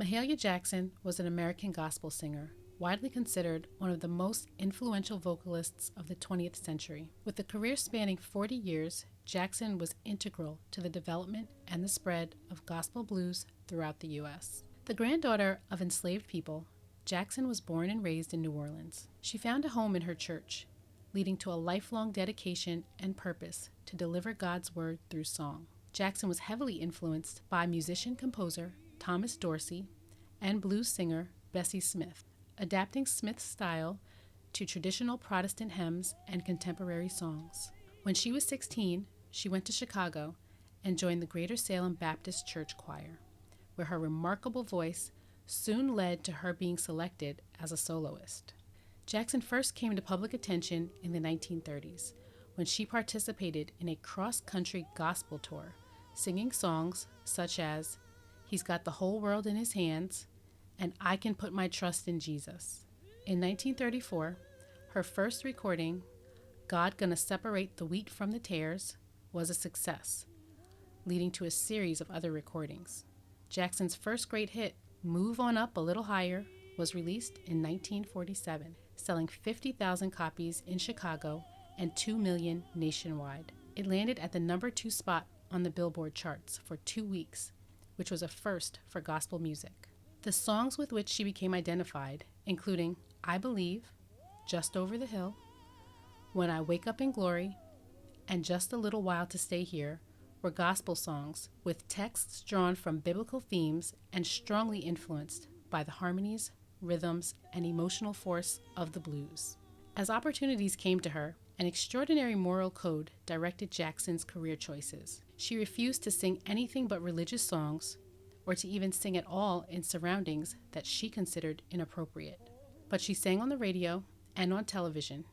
Mahalia Jackson was an American gospel singer, widely considered one of the most influential vocalists of the 20th century. With a career spanning 40 years, Jackson was integral to the development and the spread of gospel blues throughout the U.S. The granddaughter of enslaved people, Jackson was born and raised in New Orleans. She found a home in her church, leading to a lifelong dedication and purpose to deliver God's word through song. Jackson was heavily influenced by musician-composer Thomas Dorsey and blues singer Bessie Smith, adapting Smith's style to traditional Protestant hymns and contemporary songs. When she was 16, she went to Chicago and joined the Greater Salem Baptist Church Choir, where her remarkable voice soon led to her being selected as a soloist. Jackson first came to public attention in the 1930s, when she participated in a cross-country gospel tour, singing songs such as "He's Got the Whole World in His Hands" and "I Can Put My Trust in Jesus." In 1934, her first recording, "God Gonna Separate the Wheat from the Tares," was a success, leading to a series of other recordings. Jackson's first great hit, "Move On Up a Little Higher," was released in 1947, selling 50,000 copies in Chicago and 2 million nationwide. It landed at the number 2 spot on the Billboard charts for 2 weeks, which was a first for gospel music. The songs with which she became identified, including "I Believe," "Just Over the Hill," "When I Wake Up in Glory," and "Just a Little While to Stay Here," were gospel songs with texts drawn from biblical themes and strongly influenced by the harmonies, rhythms, and emotional force of the blues. As opportunities came to her, an extraordinary moral code directed Jackson's career choices. She refused to sing anything but religious songs, or to even sing at all in surroundings that she considered inappropriate. But she sang on the radio and on television,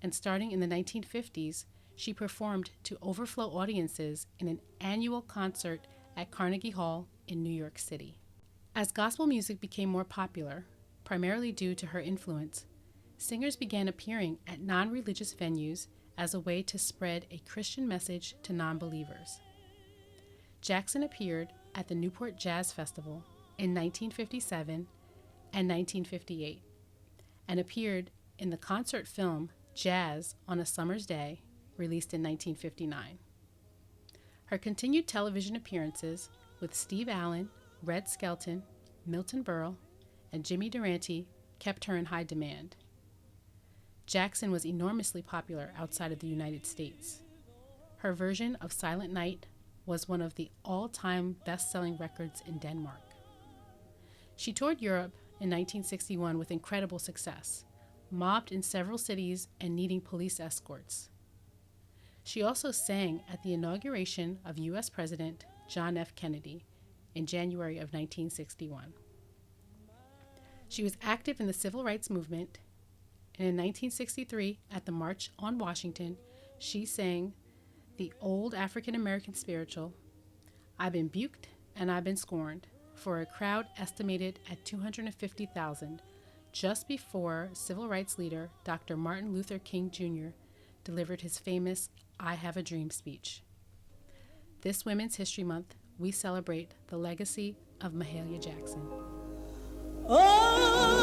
and starting in the 1950s, she performed to overflow audiences in an annual concert at Carnegie Hall in New York City. As gospel music became more popular, primarily due to her influence, singers began appearing at non-religious venues as a way to spread a Christian message to non-believers. Jackson appeared at the Newport Jazz Festival in 1957 and 1958, and appeared in the concert film Jazz on a Summer's Day, released in 1959. Her continued television appearances with Steve Allen, Red Skelton, Milton Berle, and Jimmy Durante kept her in high demand. Jackson was enormously popular outside of the United States. Her version of Silent Night was one of the all-time best-selling records in Denmark. She toured Europe in 1961 with incredible success, mobbed in several cities and needing police escorts. She also sang at the inauguration of U.S. President John F. Kennedy in January of 1961. She was active in the civil rights movement, and in 1963, at the March on Washington, she sang the old African-American spiritual, "I've Been Buked and I've Been Scorned," for a crowd estimated at 250,000, just before civil rights leader Dr. Martin Luther King Jr. delivered his famous "I Have a Dream" speech. This Women's History Month, we celebrate the legacy of Mahalia Jackson. Oh!